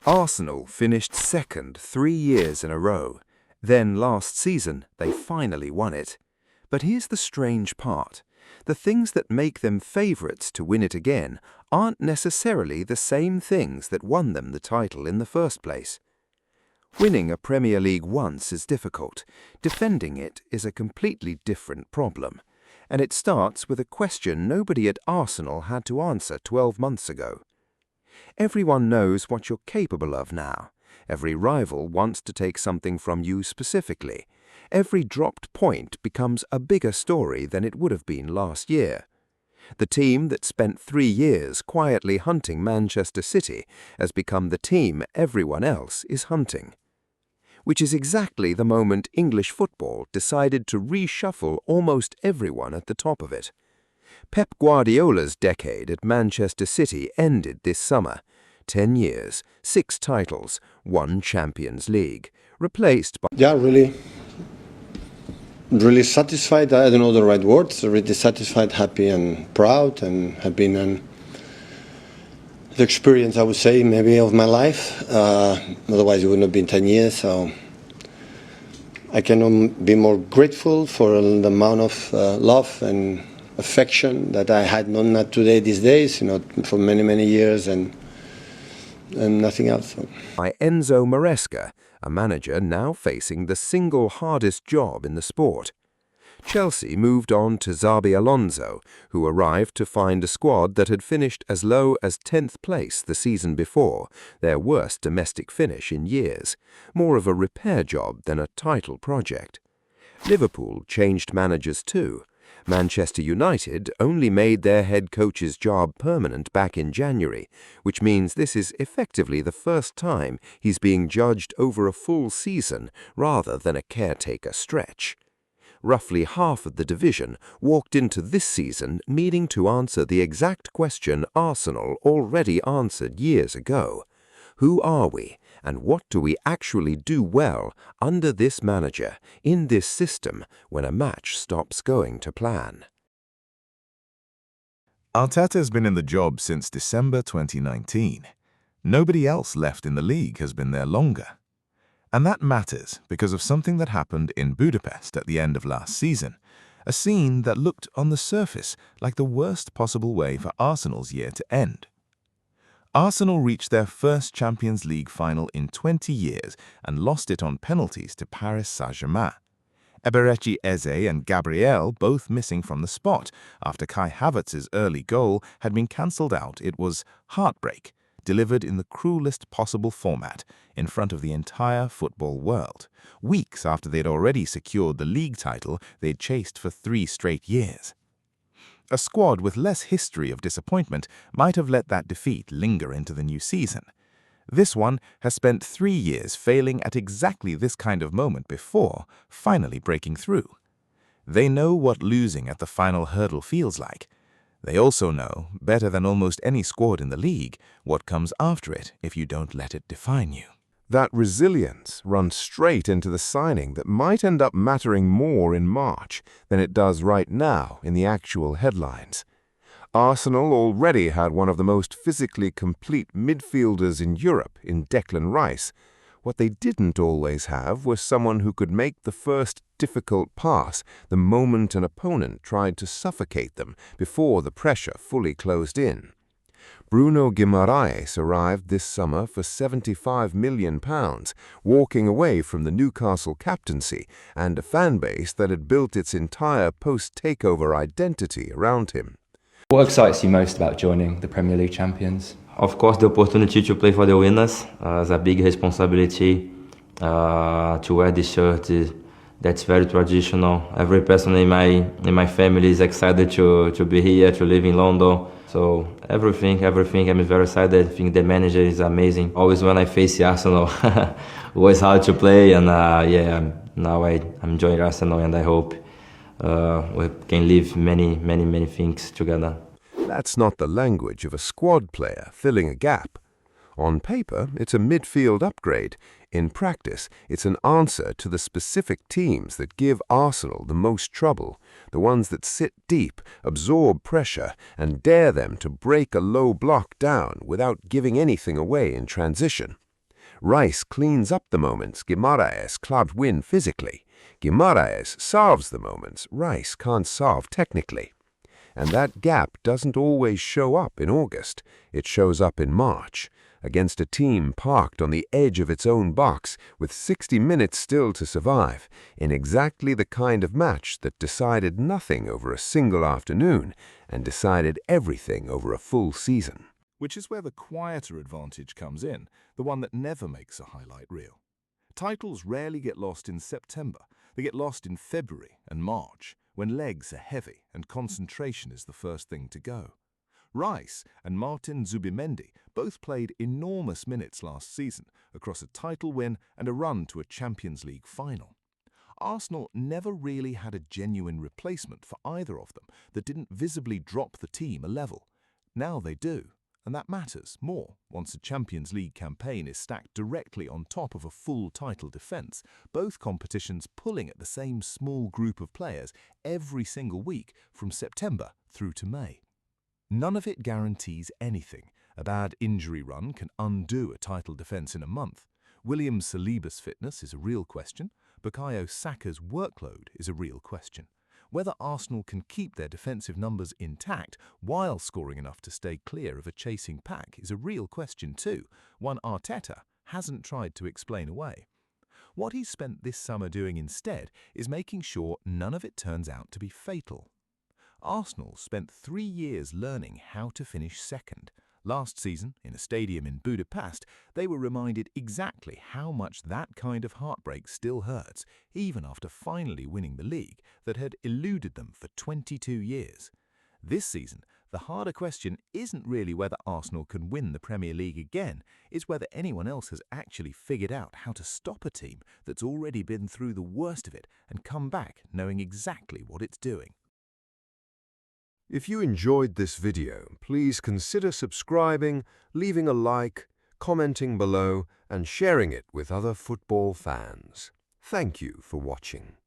Arsenal finished second 3 years in a row. Then last season, they finally won it. But here's the strange part. The things that make them favourites to win it again aren't necessarily the same things that won them the title in the first place. Winning a Premier League once is difficult. Defending it is a completely different problem. And it starts with a question nobody at Arsenal had to answer 12 months ago. Everyone knows what you're capable of now. Every rival wants to take something from you specifically. Every dropped point becomes a bigger story than it would have been last year. The team that spent 3 years quietly hunting Manchester City has become the team everyone else is hunting. Which is exactly the moment English football decided to reshuffle almost everyone at the top of it. Pep Guardiola's decade at Manchester City ended this summer. 10 years, 6 titles, 1 Champions League, replaced by... Yeah, really satisfied. I don't know the right words. Really satisfied, happy and proud, and have been the experience, I would say, maybe of my life. Otherwise it wouldn't have been 10 years. So I cannot be more grateful for the amount of love and affection that I had known not today, these days, for many, many years, and nothing else. By Enzo Maresca, a manager now facing the single hardest job in the sport. Chelsea moved on to Xabi Alonso, who arrived to find a squad that had finished as low as 10th place the season before, their worst domestic finish in years, more of a repair job than a title project. Liverpool changed managers too. Manchester United only made their head coach's job permanent back in January, which means this is effectively the first time he's being judged over a full season rather than a caretaker stretch. Roughly half of the division walked into this season needing to answer the exact question Arsenal already answered years ago. Who are we, and what do we actually do well under this manager, in this system, when a match stops going to plan? Arteta has been in the job since December 2019. Nobody else left in the league has been there longer. And that matters because of something that happened in Budapest at the end of last season, a scene that looked on the surface like the worst possible way for Arsenal's year to end. Arsenal reached their first Champions League final in 20 years and lost it on penalties to Paris Saint-Germain. Eberechi Eze and Gabriel both missing from the spot after Kai Havertz's early goal had been cancelled out. It was heartbreak, delivered in the cruelest possible format in front of the entire football world, weeks after they'd already secured the league title they'd chased for 3 straight years. A squad with less history of disappointment might have let that defeat linger into the new season. This one has spent 3 years failing at exactly this kind of moment before finally breaking through. They know what losing at the final hurdle feels like. They also know, better than almost any squad in the league, what comes after it if you don't let it define you. That resilience runs straight into the signing that might end up mattering more in March than it does right now in the actual headlines. Arsenal already had one of the most physically complete midfielders in Europe in Declan Rice. What they didn't always have was someone who could make the first difficult pass the moment an opponent tried to suffocate them before the pressure fully closed in. Bruno Guimarães arrived this summer for £75 million, walking away from the Newcastle captaincy and a fanbase that had built its entire post-takeover identity around him. What excites you most about joining the Premier League champions? Of course, the opportunity to play for the winners is a big responsibility. To wear this shirt that's very traditional. Every person in my family is excited to be here, to live in London. So everything, I'm very excited. I think the manager is amazing. Always when I face Arsenal, always hard to play. And now I'm enjoying Arsenal, and I hope we can live many things together. That's not the language of a squad player filling a gap. On paper, it's a midfield upgrade. In practice, it's an answer to the specific teams that give Arsenal the most trouble, the ones that sit deep, absorb pressure, and dare them to break a low block down without giving anything away in transition. Rice cleans up the moments Guimarães clubbed win physically. Guimarães solves the moments Rice can't solve technically. And that gap doesn't always show up in August. It shows up in March, against a team parked on the edge of its own box with 60 minutes still to survive, in exactly the kind of match that decided nothing over a single afternoon and decided everything over a full season. Which is where the quieter advantage comes in, the one that never makes a highlight reel. Titles rarely get lost in September. They get lost in February and March, when legs are heavy and concentration is the first thing to go. Rice and Martin Zubimendi both played enormous minutes last season across a title win and a run to a Champions League final. Arsenal never really had a genuine replacement for either of them that didn't visibly drop the team a level. Now they do, and that matters more once a Champions League campaign is stacked directly on top of a full title defence, both competitions pulling at the same small group of players every single week from September through to May. None of it guarantees anything. A bad injury run can undo a title defence in a month. William Saliba's fitness is a real question. Bukayo Saka's workload is a real question. Whether Arsenal can keep their defensive numbers intact while scoring enough to stay clear of a chasing pack is a real question too, one Arteta hasn't tried to explain away. What he's spent this summer doing instead is making sure none of it turns out to be fatal. Arsenal spent 3 years learning how to finish second. Last season, in a stadium in Budapest, they were reminded exactly how much that kind of heartbreak still hurts, even after finally winning the league that had eluded them for 22 years. This season, the harder question isn't really whether Arsenal can win the Premier League again, it's whether anyone else has actually figured out how to stop a team that's already been through the worst of it and come back knowing exactly what it's doing. If you enjoyed this video, please consider subscribing, leaving a like, commenting below, and sharing it with other football fans. Thank you for watching.